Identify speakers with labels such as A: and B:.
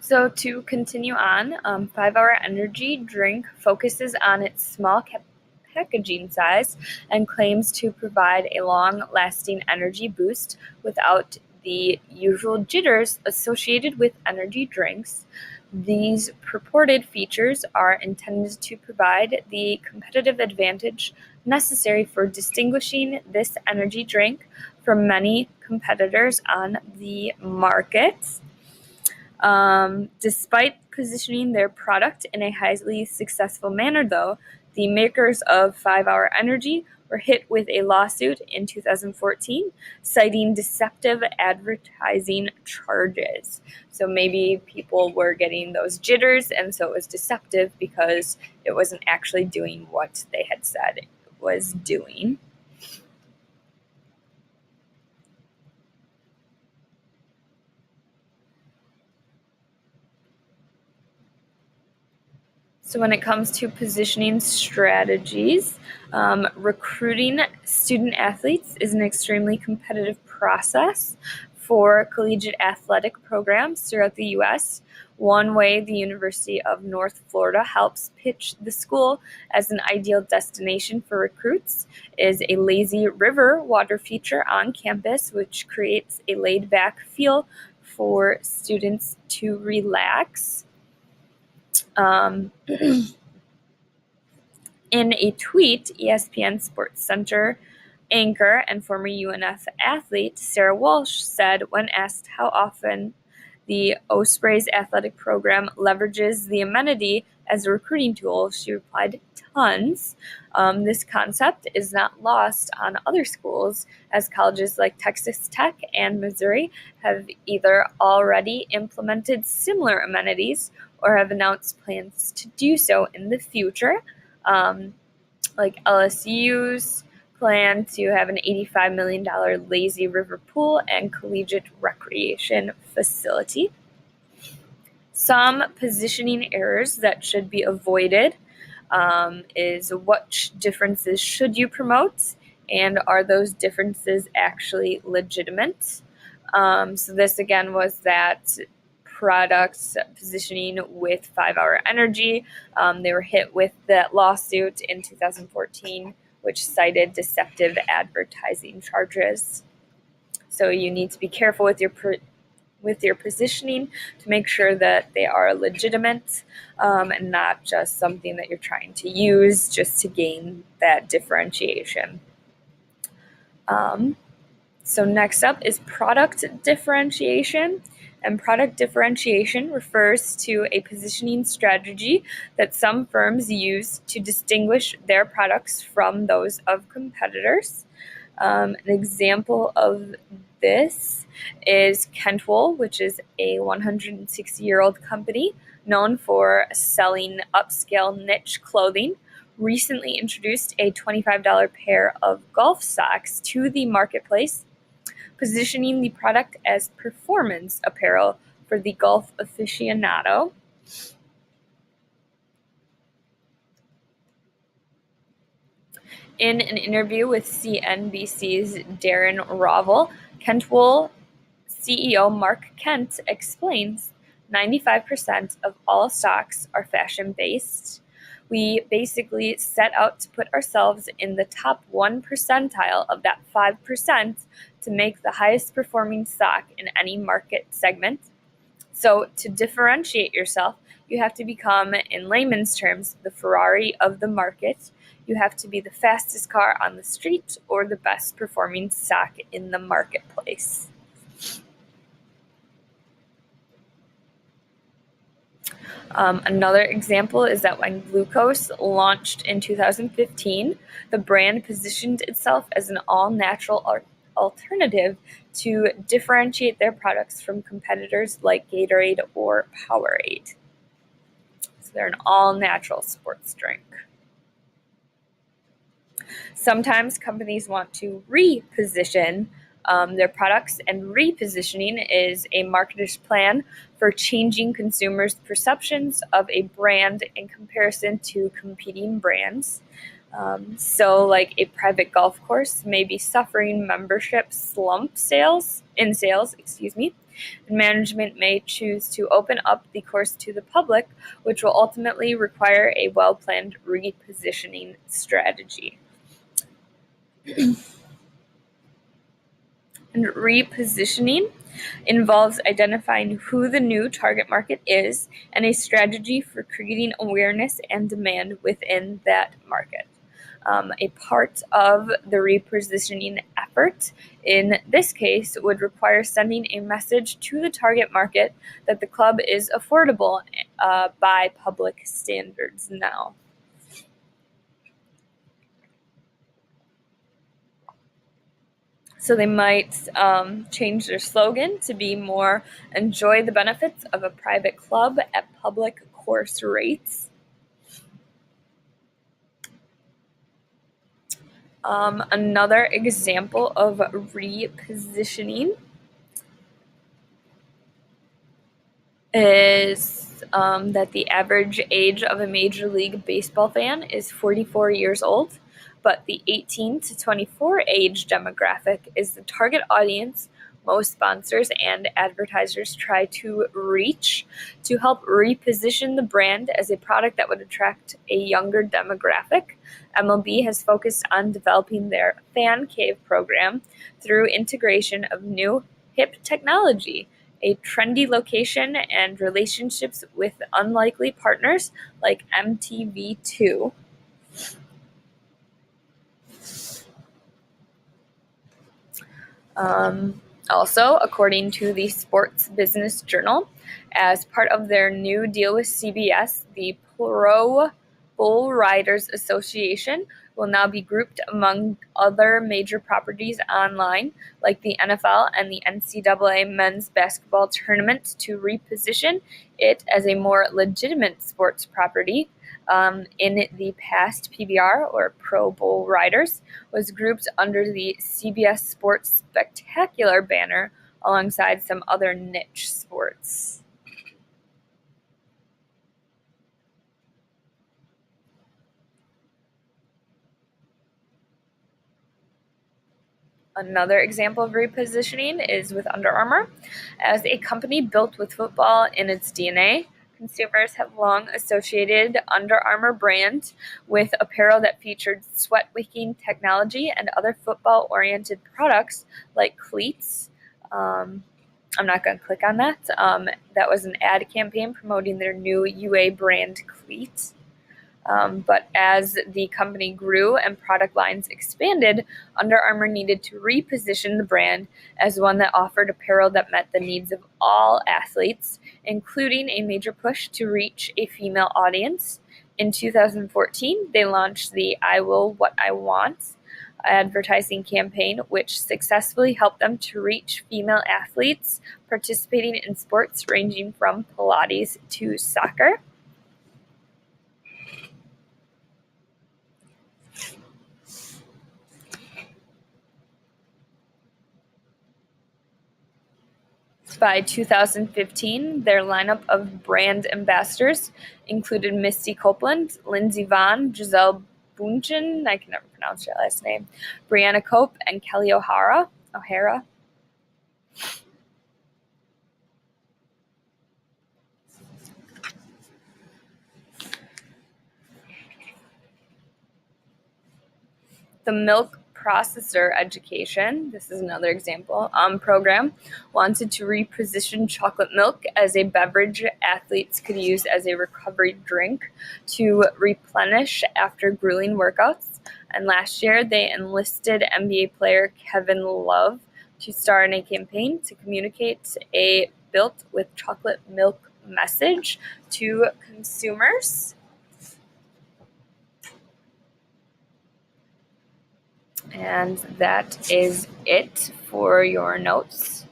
A: So to continue on, 5 Hour Energy drink focuses on its small packaging size and claims to provide a long-lasting energy boost without the usual jitters associated with energy drinks. These purported features are intended to provide the competitive advantage necessary for distinguishing this energy drink from many competitors on the market. Despite positioning their product in a highly successful manner, though, the makers of 5 Hour Energy were hit with a lawsuit in 2014 citing deceptive advertising charges. So maybe people were getting those jitters, and so it was deceptive because it wasn't actually doing what they had said it was doing. So when it comes to positioning strategies, recruiting student athletes is an extremely competitive process for collegiate athletic programs throughout the U.S. One way the University of North Florida helps pitch the school as an ideal destination for recruits is a lazy river water feature on campus, which creates a laid-back feel for students to relax. In a tweet, ESPN SportsCenter anchor and former UNF athlete Sarah Walsh said when asked how often the Ospreys athletic program leverages the amenity as a recruiting tool, she replied, tons. This concept is not lost on other schools, as colleges like Texas Tech and Missouri have either already implemented similar amenities or have announced plans to do so in the future. Like LSU's plan to have an $85 million lazy river pool and collegiate recreation facility. Some positioning errors that should be avoided is what differences should you promote, and are those differences actually legitimate? So this again was that product positioning with 5 Hour Energy. They were hit with that lawsuit in 2014, which cited deceptive advertising charges. So you need to be careful with your positioning to make sure that they are legitimate and not just something that you're trying to use just to gain that differentiation. So next up is product differentiation. And product differentiation refers to a positioning strategy that some firms use to distinguish their products from those of competitors. An example of this is Kentwool, which is a 160-year-old company known for selling upscale niche clothing. Recently introduced a $25 pair of golf socks to the marketplace, positioning the product as performance apparel for the golf aficionado. In an interview with CNBC's Darren Rovell, Kentwool CEO Mark Kent explains 95% of all stocks are fashion-based. We basically set out to put ourselves in the top 1 percentile of that 5% to make the highest performing stock in any market segment. So to differentiate yourself, you have to become, in layman's terms, the Ferrari of the market. You have to be the fastest car on the street or the best performing stock in the marketplace. Another example is that when glucose launched in 2015, the brand positioned itself as an all-natural alternative to differentiate their products from competitors like Gatorade or Powerade. So they're an all-natural sports drink. Sometimes companies want to reposition their products, and repositioning is a marketer's plan for changing consumers' perceptions of a brand in comparison to competing brands. So like a private golf course may be suffering membership slump sales, and management may choose to open up the course to the public, which will ultimately require a well-planned repositioning strategy. And repositioning involves identifying who the new target market is and a strategy for creating awareness and demand within that market. A part of the repositioning effort in this case would require sending a message to the target market that the club is affordable by public standards now. So they might change their slogan to be more "Enjoy the benefits of a private club at public course rates." Another example of repositioning is that the average age of a Major League Baseball fan is 44 years old, but the 18 to 24 age demographic is the target audience most sponsors and advertisers try to reach to help reposition the brand as a product that would attract a younger demographic. MLB has focused on developing their Fan Cave program through integration of new hip technology, a trendy location, and relationships with unlikely partners like MTV2. Also, according to the Sports Business Journal, as part of their new deal with CBS, the Pro Bull Riders Association will now be grouped among other major properties online, like the NFL and the NCAA men's basketball tournament, to reposition it as a more legitimate sports property. In the past, PBR, or Pro Bull Riders, was grouped under the CBS Sports Spectacular banner alongside some other niche sports. Another example of repositioning is with Under Armour. As a company built with football in its DNA, consumers have long associated Under Armour brand with apparel that featured sweat-wicking technology and other football-oriented products like cleats. I'm not going to click on that. That was an ad campaign promoting their new UA brand cleats. But as the company grew and product lines expanded, Under Armour needed to reposition the brand as one that offered apparel that met the needs of all athletes, including a major push to reach a female audience. In 2014, they launched the "I Will What I Want" advertising campaign, which successfully helped them to reach female athletes participating in sports ranging from Pilates to soccer. By 2015, their lineup of brand ambassadors included Misty Copeland, Lindsey Vonn, Gisele Bündchen, I can never pronounce her last name, Brianna Cope, and Kelly O'Hara. The Milk Processor Education, this is another example, program wanted to reposition chocolate milk as a beverage athletes could use as a recovery drink to replenish after grueling workouts. And last year, they enlisted NBA player Kevin Love to star in a campaign to communicate a built with chocolate milk message to consumers. And that is it for your notes.